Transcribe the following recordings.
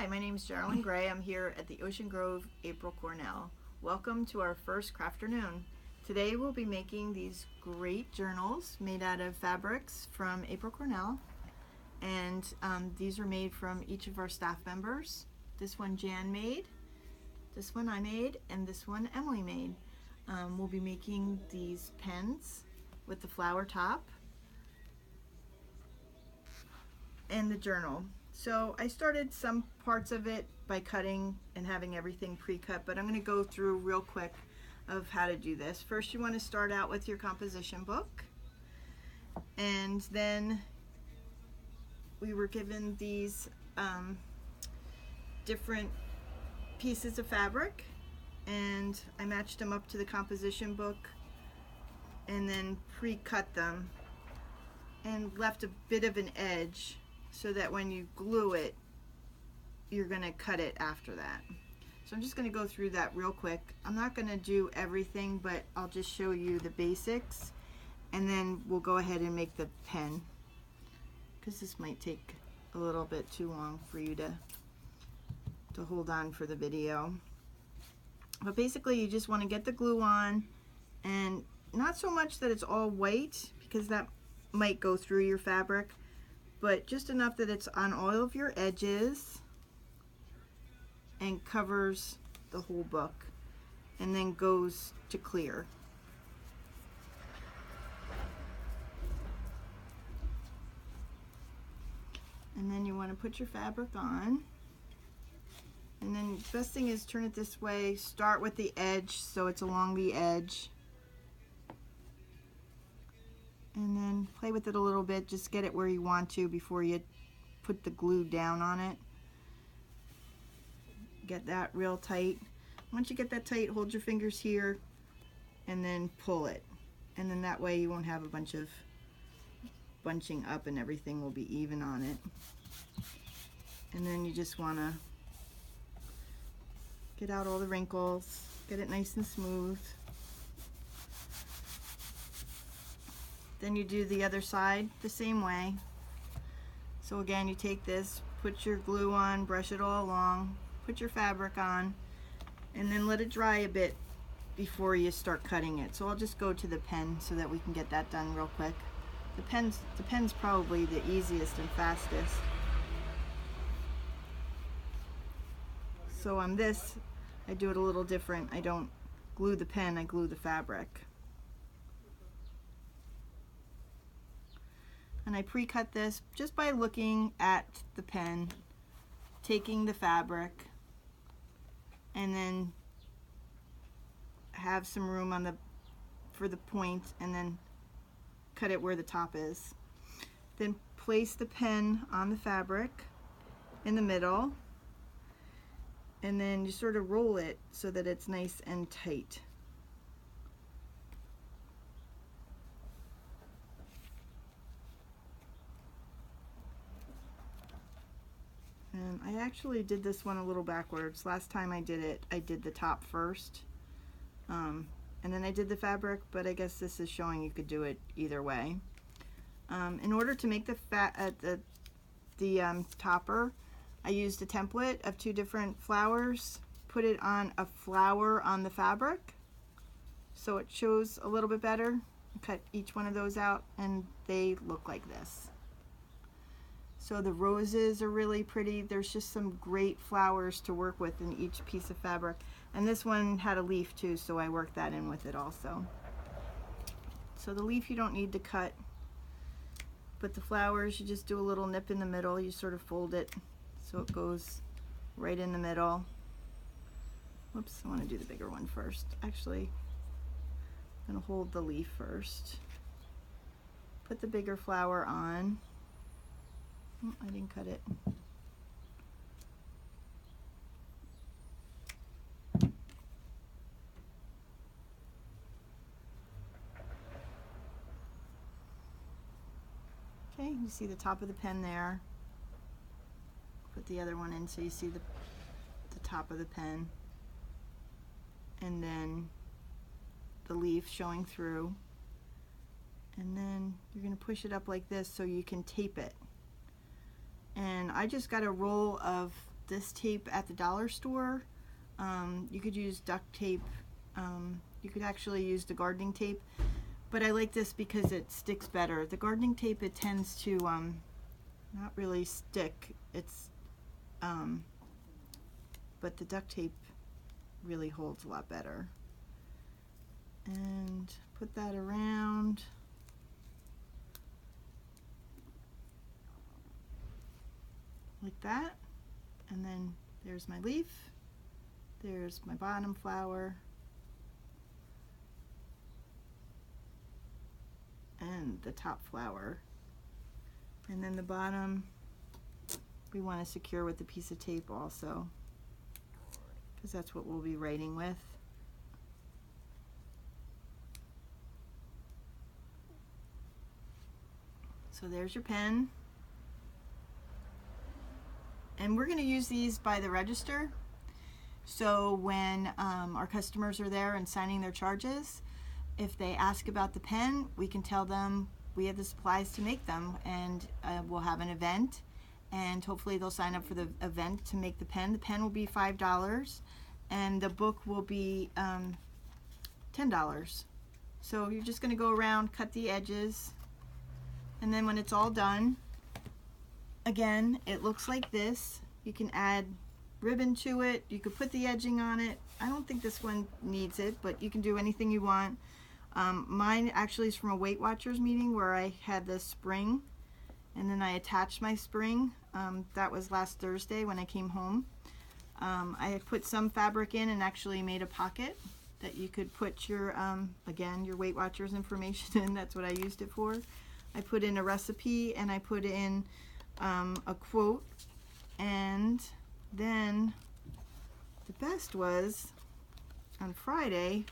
Hi, my name is Geraldine Gray. I'm here at the Ocean Grove April Cornell. Welcome to our first Crafternoon. Today we'll be making these great journals made out of fabrics from April Cornell. And these are made from each of our staff members. This one Jan made, this one I made, and this one Emily made. We'll be making these pens with the flower top and the journal. So I started some parts of it by cutting and having everything pre-cut, but I'm going to go through real quick of how to do this. First, you want to start out with your composition book, and then we were given these different pieces of fabric, and I matched them up to the composition book and then pre-cut them and left a bit of an edge so that when you glue it, you're going to cut it after that. So I'm just going to go through that real quick. I'm not going to do everything, but I'll just show you the basics, and then we'll go ahead and make the pen, because this might take a little bit too long for you to hold on for the video. But basically you just want to get the glue on, and not so much that it's all white, because that might go through your fabric, but just enough that it's on all of your edges and covers the whole book, and then goes to clear. And then you want to put your fabric on, and then the best thing is turn it this way. Start with the edge so it's along the edge, and then play with it a little bit. Just get it where you want to before you put the glue down on it. Get that real tight. Once you get that tight, hold your fingers here and then pull it, and then that way you won't have a bunch of bunching up, and everything will be even on it. And then you just want to get out all the wrinkles, get it nice and smooth. Then you do the other side the same way. So again, you take this, put your glue on, brush it all along, put your fabric on, and then let it dry a bit before you start cutting it. So I'll just go to the pen so that we can get that done real quick. The pen's probably the easiest and fastest. So on this, I do it a little different. I don't glue the pen, I glue the fabric. And I pre-cut this just by looking at the pen, taking the fabric, and then have some room on for the point, and then cut it where the top is. Then place the pen on the fabric in the middle, and then you sort of roll it so that it's nice and tight. And I actually did this one a little backwards. Last time I did it, I did the top first, and then I did the fabric, but I guess this is showing you could do it either way. In order to make the topper, I used a template of 2 different flowers, put it on a flower on the fabric so it shows a little bit better. Cut each one of those out, and they look like this. So the roses are really pretty. There's just some great flowers to work with in each piece of fabric. And this one had a leaf too, so I worked that in with it also. So the leaf you don't need to cut, but the flowers, you just do a little nip in the middle. You sort of fold it so it goes right in the middle. Whoops, I want to do the bigger one first. Actually, I'm going to hold the leaf first. Put the bigger flower on. Oh, I didn't cut it. Okay, you see the top of the pen there. Put the other one in so you see the top of the pen. And then the leaf showing through. And then you're going to push it up like this so you can tape it. And I just got a roll of this tape at the dollar store. You could use duct tape. You could actually use the gardening tape, but I like this because it sticks better. The gardening tape, it tends to not really stick. It's but the duct tape really holds a lot better. And put that around. Like that. And then there's my leaf. There's my bottom flower. And the top flower. And then the bottom we want to secure with a piece of tape also, because that's what we'll be writing with. So there's your pen. And we're going to use these by the register. So when our customers are there and signing their charges, if they ask about the pen, we can tell them we have the supplies to make them, and we'll have an event, and hopefully they'll sign up for the event to make the pen. The pen will be $5 and the book will be $10. So you're just going to go around, cut the edges, and then when it's all done, again, it looks like this. You can add ribbon to it. You could put the edging on it. I don't think this one needs it, but you can do anything you want. Mine actually is from a Weight Watchers meeting where I had the spring, and then I attached my spring. That was last Thursday when I came home. I had put some fabric in and actually made a pocket that you could put your, again, your Weight Watchers information in. That's what I used it for. I put in a recipe and I put in a quote, and then the best was on Friday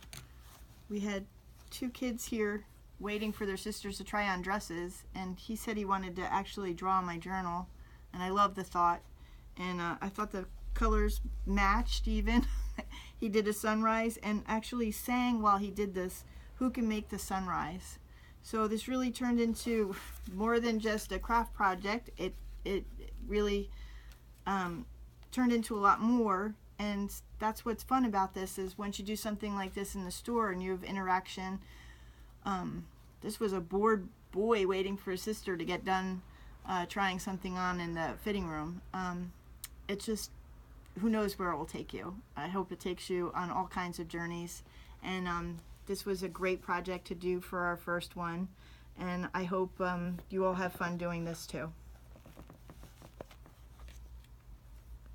we had 2 kids here waiting for their sisters to try on dresses, and he said he wanted to actually draw my journal, and I love the thought, and I thought the colors matched even. He did a sunrise and actually sang while he did this, "Who can make the sunrise?" So this really turned into more than just a craft project. It really turned into a lot more, and that's what's fun about this, is once you do something like this in the store and you have interaction. This was a bored boy waiting for his sister to get done trying something on in the fitting room. It's just, who knows where it will take you. I hope it takes you on all kinds of journeys, and this was a great project to do for our first one, and I hope you all have fun doing this too.